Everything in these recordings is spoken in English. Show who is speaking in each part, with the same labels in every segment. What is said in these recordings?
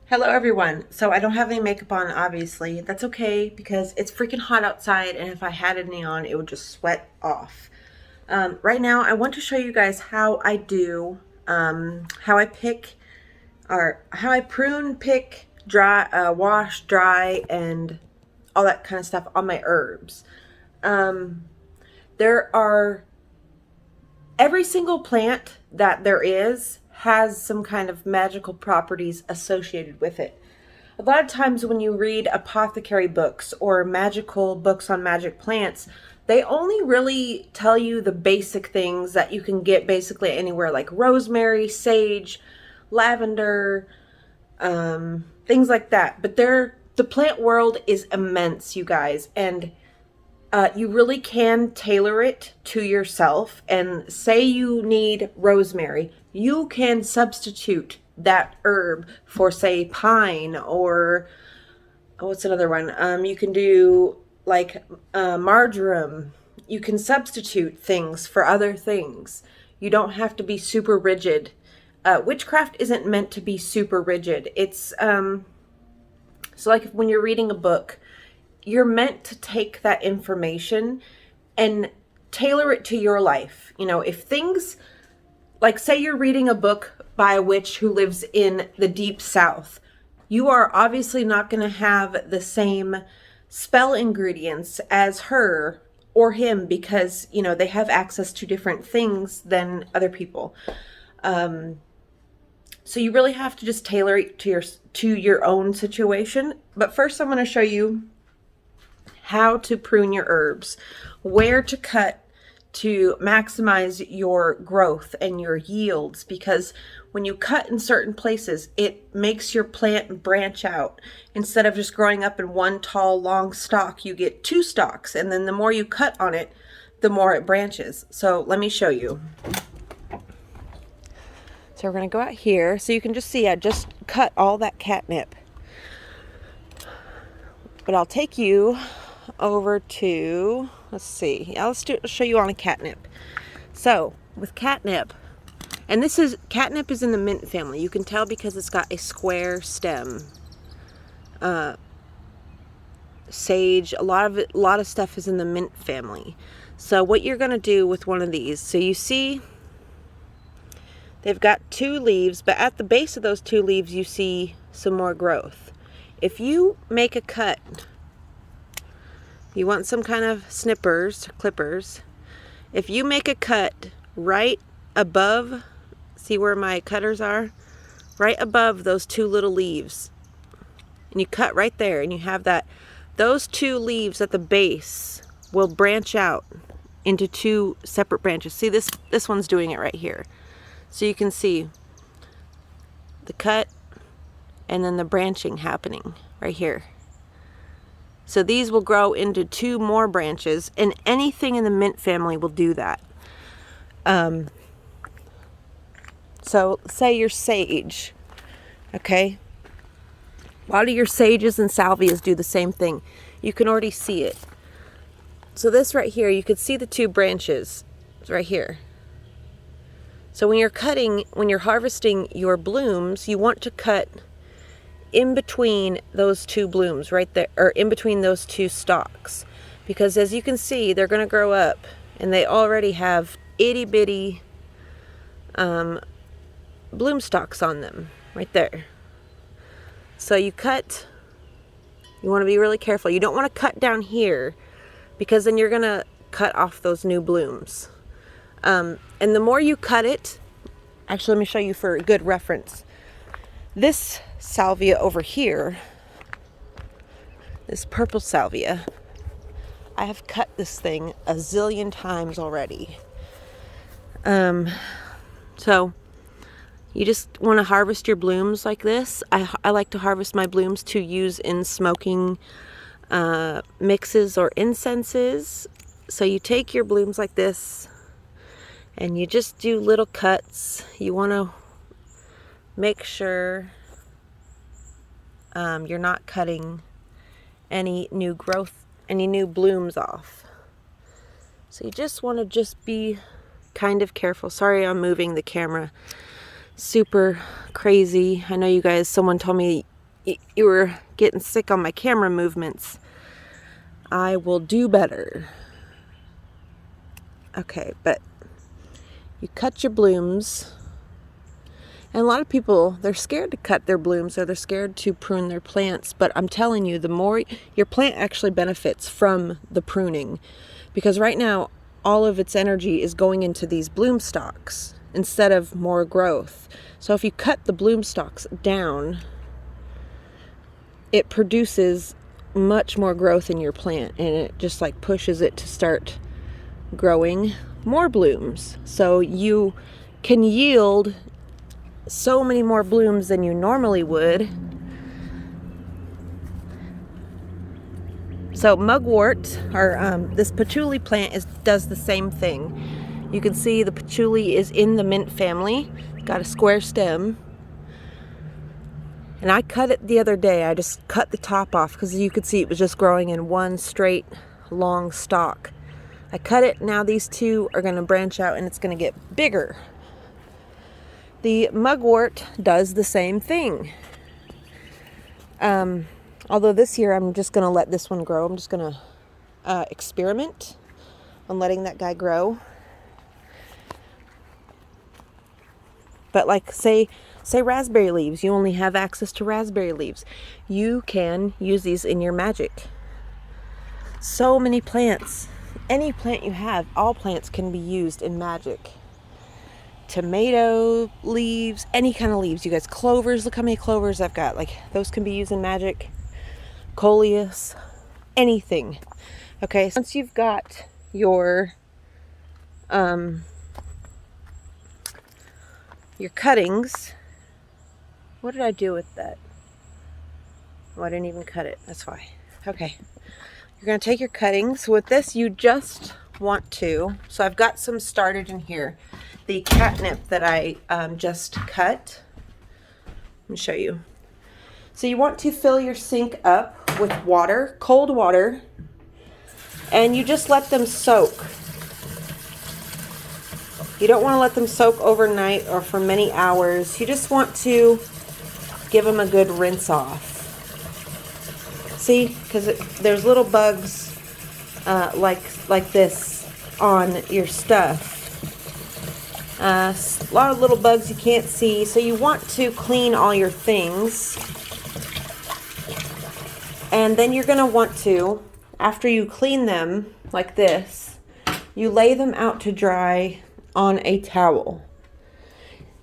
Speaker 1: Hello everyone. So I don't have any makeup on, obviously. That's okay because it's freaking hot outside, and if I had any on, it would just sweat off. Right now, I want to show you guys how I do, how I pick, or how I prune, pick, dry, wash, dry, and all that kind of stuff on my herbs. Um, there are every single plant that there is has some kind of magical properties associated with it. A lot of times when you read apothecary books or magical books on magic plants, they only really tell you the basic things that you can get basically anywhere, like rosemary, sage, lavender, things like that. But the plant world is immense, you guys, and you really can tailor it to yourself. And say you need rosemary, you can substitute that herb for, say, pine, or what's another one? You can do like marjoram. You can substitute things for other things. You don't have to be super rigid. Witchcraft isn't meant to be super rigid. It's so like when you're reading a book, you're meant to take that information and tailor it to your life. You know, if things, like say you're reading a book by a witch who lives in the deep south, you are obviously not going to have the same spell ingredients as her or him, because, you know, they have access to different things than other people. So you really have to just tailor it to your own situation. But first I'm going to show you how to prune your herbs, where to cut to maximize your growth and your yields, because when you cut in certain places, it makes your plant branch out. Instead of just growing up in one tall, long stalk, you get two stalks, and then the more you cut on it, the more it branches. So let me show you. So we're going to go out here so you can just see I just cut all that catnip. But I'll take you over to, let's see, yeah, let's show you on a catnip. So with catnip, and catnip is in the mint family. You can tell because it's got a square stem. Sage, a lot of stuff is in the mint family. So what you're going to do with one of these, so you see they've got two leaves, but at the base of those two leaves you see some more growth. If you make a cut, you want some kind of snippers, clippers. If you make a cut right above, see where my cutters are? Right above those two little leaves. And you cut right there, and you have that. Those two leaves at the base will branch out into two separate branches. See, this one's doing it right here. So you can see the cut and then the branching happening right here. So these will grow into two more branches, and anything in the mint family will do that. So say your sage, okay? A lot of your sages and salvias do the same thing. You can already see it. So this right here, you could see the two branches. It's right here. So when you're harvesting your blooms, you want to cut in between those two blooms right there, or in between those two stalks, because as you can see, they're going to grow up, and they already have itty bitty bloom stalks on them right there. So you want to be really careful. You don't want to cut down here, because then you're going to cut off those new blooms. And the more you cut it, actually let me show you for a good reference. This salvia over here, this purple salvia, I have cut this thing a zillion times already. So you just want to harvest your blooms like this. I like to harvest my blooms to use in smoking mixes or incenses. So you take your blooms like this, and you just do little cuts. You want to make sure you're not cutting any new growth, any new blooms off. So you just want to just be kind of careful. Sorry, I'm moving the camera super crazy. I know you guys, someone told me you were getting sick on my camera movements. I will do better. Okay, but you cut your blooms. And a lot of people, they're scared to cut their blooms or they're scared to prune their plants. But I'm telling you, the more your plant actually benefits from the pruning, because right now all of its energy is going into these bloom stalks instead of more growth. So if you cut the bloom stalks down, it produces much more growth in your plant, and it just like pushes it to start growing more blooms. So you can yield so many more blooms than you normally would. So mugwort, or this patchouli plant, does the same thing. You can see the patchouli is in the mint family. Got a square stem. And I cut it the other day. I just cut the top off because you could see it was just growing in one straight long stalk. I cut it. Now these two are going to branch out and it's going to get bigger. The mugwort does the same thing. Although this year I'm just going to let this one grow. I'm just going to experiment on letting that guy grow. But like say raspberry leaves, you only have access to raspberry leaves. You can use these in your magic. So many plants, any plant you have, all plants can be used in magic. Tomato leaves, any kind of leaves, you guys. Clovers, look how many clovers I've got. Like those can be used in magic. Coleus, anything. Okay, so once you've got your cuttings, what did I do with that? Oh, I didn't even cut it. That's why. Okay, you're gonna take your cuttings. With this, you just want to. So I've got some started in here. The catnip that I just cut. Let me show you. So you want to fill your sink up with water, cold water, and you just let them soak. You don't want to let them soak overnight or for many hours. You just want to give them a good rinse off. See, because there's little bugs like this on your stuff. A lot of little bugs you can't see, so you want to clean all your things. And then you're going to want to, after you clean them like this, you lay them out to dry on a towel.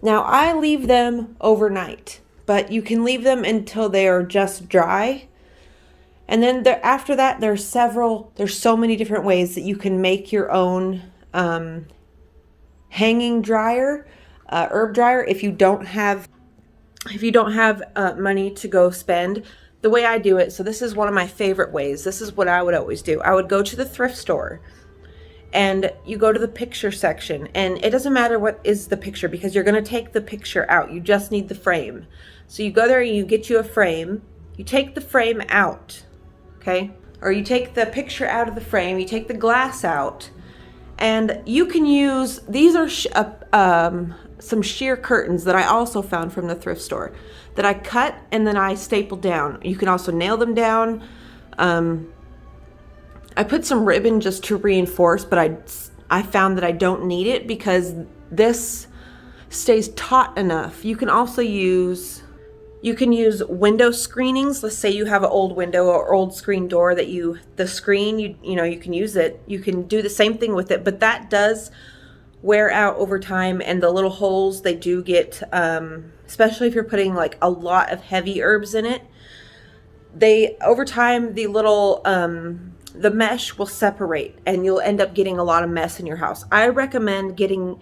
Speaker 1: Now I leave them overnight, but you can leave them until they are just dry. And then after that, there's so many different ways that you can make your own hanging dryer, herb dryer. If you don't have money to go spend, the way I do it, so this is one of my favorite ways. This is what I would always do. I would go to the thrift store and you go to the picture section, and it doesn't matter what is the picture because you're going to take the picture out. You just need the frame. So you go there and you get you a frame. You take the frame out, okay? Or you take the picture out of the frame, you take the glass out, and you can use, these are some sheer curtains that I also found from the thrift store that I cut and then I stapled down. You can also nail them down. I put some ribbon just to reinforce, but I found that I don't need it because this stays taut enough. You can also use window screenings. Let's say you have an old window or old screen door that the screen, you know, you can use it. You can do the same thing with it, but that does wear out over time, and the little holes, they do get, especially if you're putting like a lot of heavy herbs in it, over time, the little, the mesh will separate and you'll end up getting a lot of mess in your house. I recommend when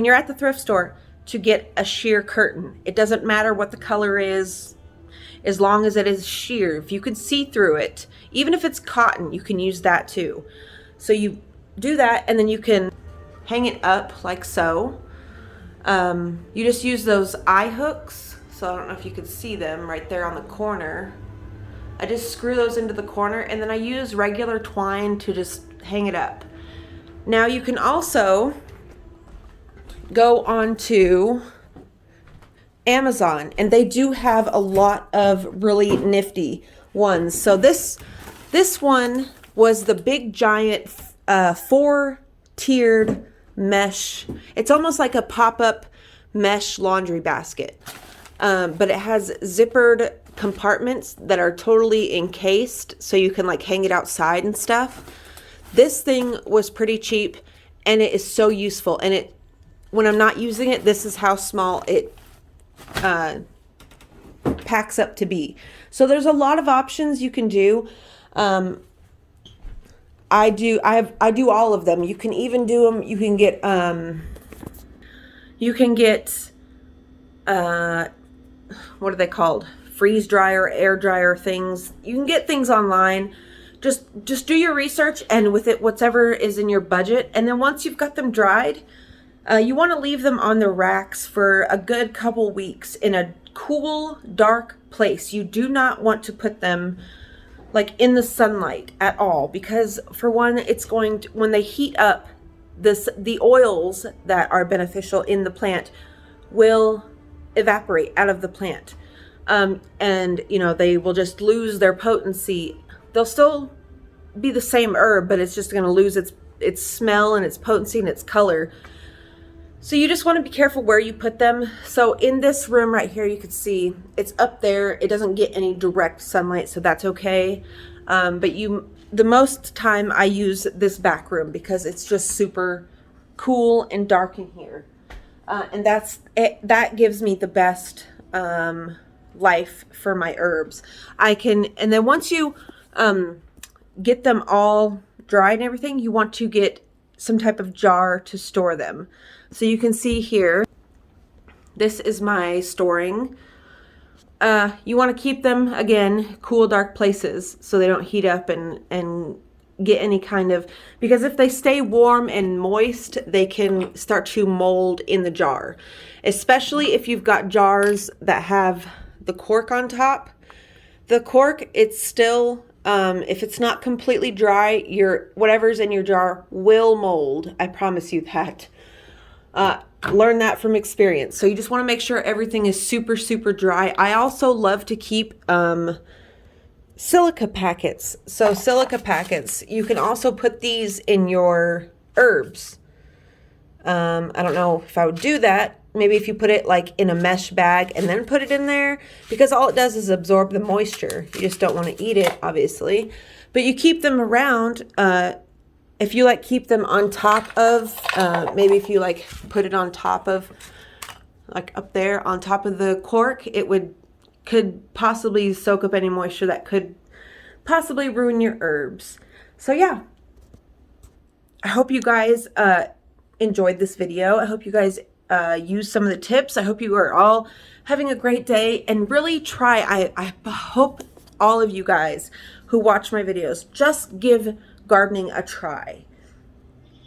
Speaker 1: you're at the thrift store, to get a sheer curtain. It doesn't matter what the color is, as long as it is sheer. If you can see through it, even if it's cotton, you can use that too. So you do that, and then you can hang it up like so. You just use those eye hooks. So I don't know if you can see them right there on the corner. I just screw those into the corner, and then I use regular twine to just hang it up. Now you can also go onto Amazon, and they do have a lot of really nifty ones. So this one was the big giant 4-tiered mesh. It's almost like a pop-up mesh laundry basket, but it has zippered compartments that are totally encased, so you can like hang it outside and stuff. This thing was pretty cheap, and it is so useful. And it, when I'm not using it, this is how small it packs up to be. So there's a lot of options you can do. I do all of them. You can even do them. You can get what are they called? Freeze dryer, air dryer things. You can get things online. Just do your research, and with it, whatever is in your budget. And then once you've got them dried, you want to leave them on the racks for a good couple weeks in a cool, dark place. You do not want to put them like in the sunlight at all, because for one, it's going to, when they heat up, the oils that are beneficial in the plant will evaporate out of the plant. And you know, they will just lose their potency. They'll still be the same herb, but it's just going to lose its smell and its potency and its color. So you just want to be careful where you put them. So in this room right here, you can see it's up there. It doesn't get any direct sunlight, so that's okay. But the most time I use this back room because it's just super cool and dark in here. And that gives me the best life for my herbs. And then once you get them all dried and everything, you want to get some type of jar to store them. So you can see here, this is my storing. You want to keep them, again, cool, dark places so they don't heat up and get any kind of, because if they stay warm and moist, they can start to mold in the jar. Especially if you've got jars that have the cork on top. The cork, it's still, if it's not completely dry, whatever's in your jar will mold. I promise you that. Learn that from experience. So you just want to make sure everything is super, super dry. I also love to keep silica packets. So silica packets, you can also put these in your herbs. I don't know if I would do that. Maybe if you put it like in a mesh bag and then put it in there, because all it does is absorb the moisture. You just don't want to eat it, obviously. But you keep them around. If you like keep them on top of, maybe if you like put it on top of, like up there on top of the cork, it could possibly soak up any moisture that could possibly ruin your herbs. So yeah, I hope you guys enjoyed this video. I hope you guys use some of the tips. I hope you are all having a great day, and really try. I hope all of you guys who watch my videos just give gardening a try.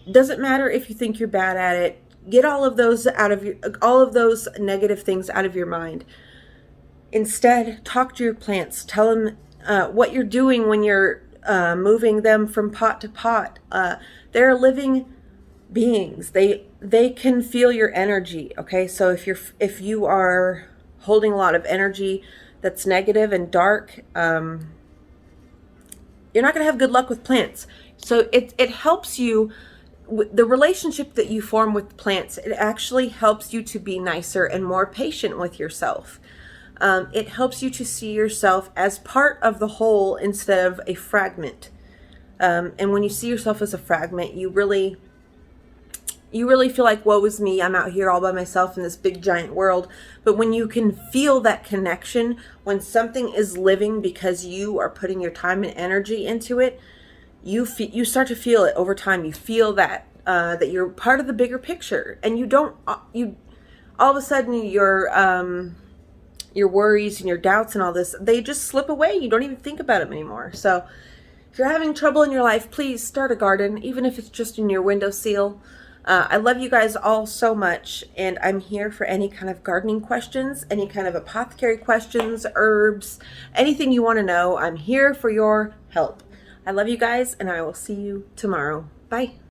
Speaker 1: Doesn't matter if you think you're bad at it. Get all of those negative things out of your mind. Instead, talk to your plants. Tell them what you're doing when you're moving them from pot to pot. They're living beings. They can feel your energy. Okay, so if you are holding a lot of energy that's negative and dark, you're not going to have good luck with plants. So it helps you, the relationship that you form with plants, it actually helps you to be nicer and more patient with yourself. It helps you to see yourself as part of the whole instead of a fragment. And when you see yourself as a fragment, you really feel like, woe is me, I'm out here all by myself in this big giant world. But when you can feel that connection, when something is living because you are putting your time and energy into it, you start to feel it over time. You feel that that you're part of the bigger picture, and you all of a sudden your worries and your doubts and all this, they just slip away. You don't even think about them anymore. So if you're having trouble in your life, please start a garden, even if it's just in your windowsill. I love you guys all so much, and I'm here for any kind of gardening questions, any kind of apothecary questions, herbs, anything you want to know. I'm here for your help. I love you guys, and I will see you tomorrow. Bye.